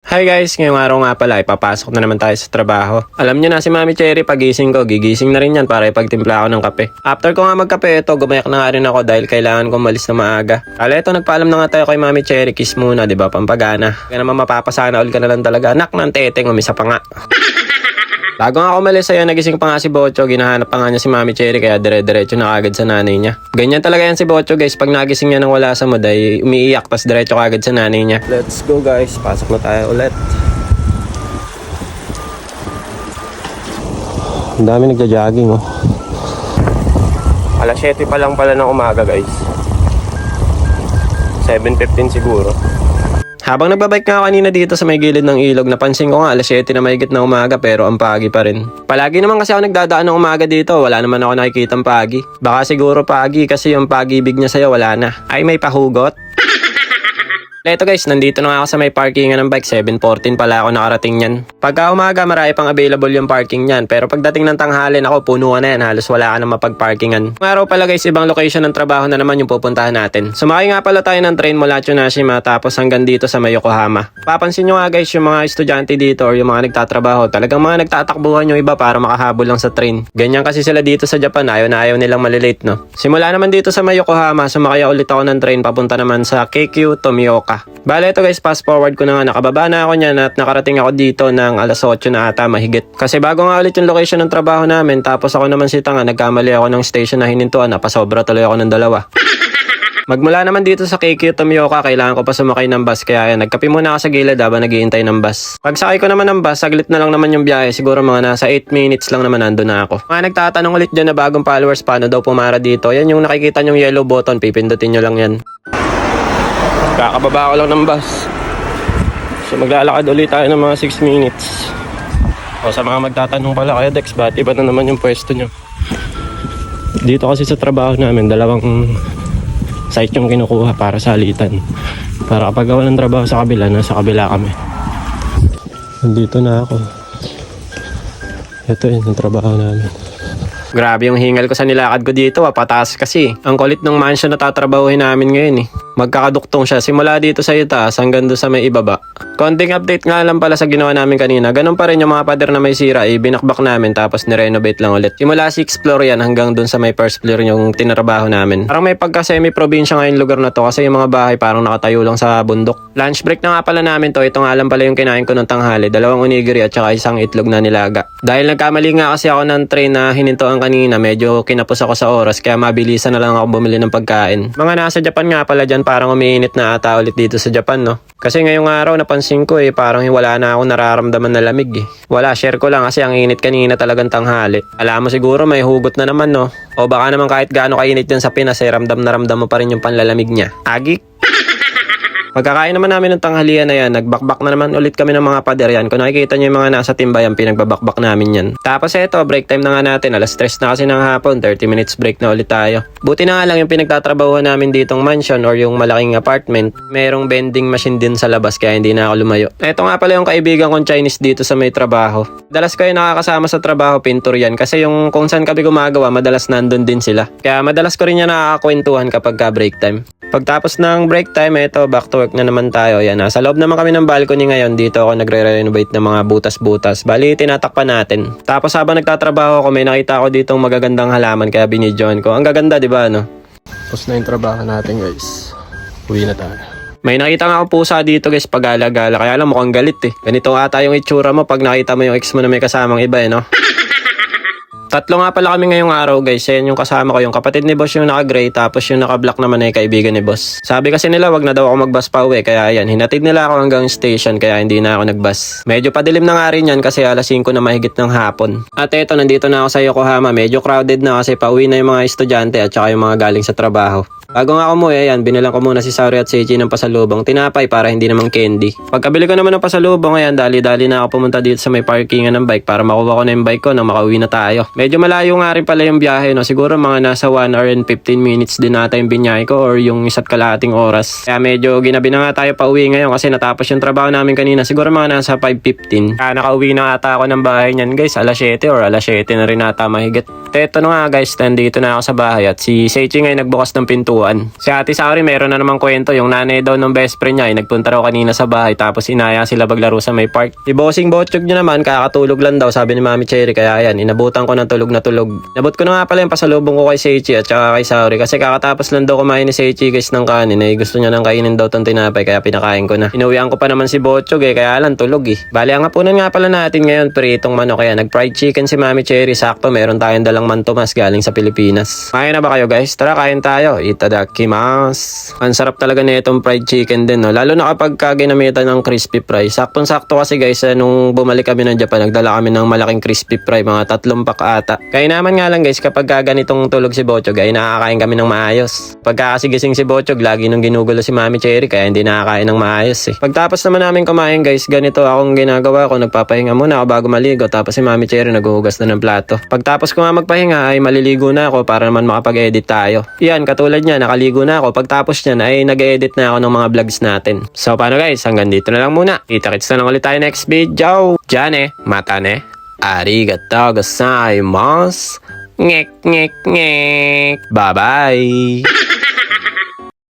Hi guys, ngayong araw nga pala ipapasok na naman tayo sa trabaho. Alam nyo na si Mami Cherry, pagising ko, gigising na rin yan para ipagtimpla ako ng kape. After ko nga magkape, ito gumayak na nga rin ako dahil kailangan ko malis na maaga. Kala ito, nagpaalam na nga tayo kay Mami Cherry, kiss muna, diba, pampagana. Kaya naman mapapasana all ka na lang talaga, anak ng teteng, umisa pa nga. Bago nga ako umalis, ayan, nagising pa nga si Bocho, ginahanap pa nga niya si Mami Cherry kaya dire-diretso na agad sa nanay niya. Ganyan talaga yan si Bocho guys, pag nagising niya nang wala sa mood ay umiiyak tas diretso agad sa nanay niya. Let's go guys, pasok na tayo ulit. Ang dami nagja-jogging oh. Alas 7 pa lang pala ng umaga guys. 7:15 siguro. Habang nagbabike nga kanina dito sa may gilid ng ilog, napansin ko nga alas 7 na mahigit na umaga pero ang pagi pa rin. Palagi naman kasi ako nagdadaan ng umaga dito, wala naman ako nakikitang pagi. Baka siguro pagi kasi yung pag-ibig niya sa'yo wala na. Ay may pahugot. Eto guys, nandito na nga ako sa may parkingan ng bike, 7:14 pala ako nakarating yan. Pagka umaga marami pang available yung parking yan, pero pagdating ng tanghali ako punuan na yan, halos wala ka na mapag-parkingan. Ngayong araw pala guys, ibang location ng trabaho na naman yung pupuntahan natin. Sumakay nga pala tayo ng train mula Tsunashima tapos hanggang dito sa may Yokohama. Papansin nyo nga guys, yung mga estudyante dito or yung mga nagtatrabaho, talagang mga nagtatakbuhan yung iba para makahabol lang sa train. Ganyan kasi sila dito sa Japan, ayaw na ayaw nilang malilate no. Simula naman dito sa may Yokohama, sumakay ulit ako ng train papunta naman sa Keikyu Tomioka. Bale ito guys, fast forward ko na nga, nakababa na ako niyan at nakarating ako dito ng alas 8 na ata mahigit. Kasi bago nga ulit yung location ng trabaho namin, tapos ako naman si Tanga, nagkamali ako ng station na hinintuan, napasobra tuloy ako ng dalawa. Magmula naman dito sa Keikyu Tomioka, kailangan ko pa sumakay ng bus kaya yan, nagkape muna ako sa gilid habang naghihintay ng bus. Pagsakay ko naman ng bus, saglit na lang naman yung biyahe, siguro mga nasa 8 minutes lang naman nandun na ako. Mga nagtatanong ulit dyan na bagong followers paano daw pumara dito, yan yung nakikita nyong yellow button, pipindutin nyo lang yan. Kakababa ko lang ng bus. So maglalakad ulit tayo ng mga 6 minutes. O sa mga magtatanong pala kayo Dex, ba't iba na naman yung pwesto nyo? Dito kasi sa trabaho namin, dalawang site yung kinukuha para salitan. Para kapag gawa ng trabaho sa kabila, nasa kabila kami. Nandito na ako. Ito yun yung trabaho namin. Grabe yung hingal ko sa nilakad ko dito, pataas kasi. Ang kulit ng mansion na tatrabahuhin namin ngayon eh. Magkakaduktong siya simula dito sa itaas hanggang doon sa may ibaba. Konting update nga lang pala sa ginawa namin kanina. Ganun pa rin yung mga pader na may sira, binakbak namin tapos nirenovate lang ulit. Simula 6th floor yan hanggang doon sa may first floor yung tinrabaho namin. Parang may pagka semi-probinsya ngayon lugar na to kasi yung mga bahay parang nakatayo lang sa bundok. Lunch break na nga pala namin to. Ito nga lang pala yung kinain ko ng tanghali. 2 onigiri at saka isang itlog na nilaga. Dahil nagkamali nga kasi ako ng train na hinintuan kanina, medyo kinapos ako sa oras kaya mabilisan na lang ako bumili ng pagkain. Mga nasa Japan nga pala dyan, parang umiinit na ata ulit dito sa Japan no. Kasi ngayong araw napansin ko parang wala na akong nararamdaman na lamig Wala, share ko lang kasi ang init kanina talagang tanghali. Alam mo siguro may hugot na naman no. O baka naman kahit gaano kainit yan sa Pinas ramdam na ramdam mo pa rin yung panlalamig niya. Agik! Pagkakain naman namin ng tanghalian na yan, nagbakbak na naman ulit kami ng mga pader yan. Kung nakikita nyo yung mga nasa timbayan, pinagbabakbak namin yan. Tapos eto, break time na nga natin. Alas 3 na kasi ng hapon, 30 minutes break na ulit tayo. Buti na nga lang yung pinagtatrabahuhan namin ditong mansion or yung malaking apartment. Merong vending machine din sa labas kaya hindi na ako lumayo. Eto nga pala yung kaibigan kong Chinese dito sa may trabaho. Dalas ko yung nakakasama sa trabaho, pintor yan. Kasi yung kung saan kami gumagawa, madalas nandun din sila. Kaya madalas ko rin yan nakakakwentuhan kapag ka break time. Pagtapos ng break time, eto, back to work na naman tayo. Yan, nasa loob naman kami ng balcony ngayon. Dito ako nagre-renovate ng mga butas-butas. Bali, tinatakpan natin. Tapos habang nagtatrabaho ako, may nakita ako ditong magagandang halaman kaya binidyoan ko. Ang gaganda, di ba, no? Tapos na yung trabaho natin, guys. Uwi na tayo. May nakita nga akong pusa dito, guys, pag-gala-gala. Kaya lang mukhang galit Ganito ata yung itsura mo pag nakita mo yung ex mo na may kasamang iba, no? Tatlo nga pala kami ngayong araw guys, yan yung kasama ko, yung kapatid ni boss yung naka-gray, tapos yung naka-black naman ay kaibigan ni boss. Sabi kasi nila wag na daw ako mag-bus pa uwi, kaya yan, hinatid nila ako hanggang station kaya hindi na ako nag-bus. Medyo padilim na nga rin yan kasi alas 5 na mahigit ng hapon. At eto, nandito na ako sa Yokohama, medyo crowded na kasi pauwi na yung mga estudyante at saka yung mga galing sa trabaho. Bago nga ako umuwi, ayan, binilang ko muna si Sauri at Seiji ng pasalubong, tinapay para hindi naman candy. Pagkabili ko naman ng pasalubong, ayan, dali-dali na ako pumunta dito sa may parkingan ng bike para makuha ko na yung bike ko nang makauwi na tayo. Medyo malayo nga rin pala yung biyahe, no? Siguro mga nasa 1 hour and 15 minutes din nata yung binyahe ko or yung isa't kalahating oras. Kaya medyo ginabi na nga tayo pa uwi ngayon kasi natapos yung trabaho namin kanina, siguro mga nasa 5:15. Kaya nakauwi na ata ako ng bahay niyan guys, alas 7 or alas 7 na rin ata mahigit. Eto na nga guys, nandito na ako sa bahay at si Seichi ngayon nagbukas ng pintuan. Si Ate Saori meron na namang kwento, yung nanay daw ng best friend niya ay nagpunta raw kanina sa bahay tapos inaya sila maglaro sa may park. Si Bossing Botchog niya naman kakatulog lang daw sabi ni Mami Cherry, kaya yan inabutan ko ng tulog na tulog. Nabot ko na nga pala yung pasalubong ko kay Seichi at saka kay Saori kasi kakatapos lang daw kumain ni Seichi guys ng kanin ay gusto niya nang kainin daw tong tinapay kaya pinakain ko na. Inuwian ko pa naman si Botchog kaya lang tulog Bali ang hapunan nga pala natin ngayon pritong manok, kaya nag-fried chicken si Mami Cherry, sakto meron tayong dalang mantomas galing sa Pilipinas. Kain na ba kayo guys? Tara kain tayo. Itadakimasu. Ang sarap talaga na itong fried chicken din lalo na kapag ginamitan ng crispy fry. Saktong-sakto kasi guys nung bumalik kami ng Japan nagdala kami ng malaking crispy fry, mga 3 pack ata. Kaya naman nga lang guys kapag ganitong tulog si Botchog ay nakakain kami ng maayos. Pagka kasi gising si Botchog lagi nung ginugulo si Mami Cherry kaya hindi nakakain ng maayos Pagtapos naman namin kumain guys, ganito akong ginagawa ko, nagpapahinga muna ako bago maligo tapos si Mami Cherry naghuhugas na ng plato. Pagtapos ko nga magpahinga ay maliligo na ako para naman makapag-edit tayo. Yan, katulad niya, nakaligo na ako. Pagtapos niyan ay nag-edit na ako ng mga vlogs natin. So paano guys, hanggang dito na lang muna. Kita-kits na lang ulit tayo next video. Diyan mata arigatou gozaimasu. Ngek ngek ngek. Bye bye.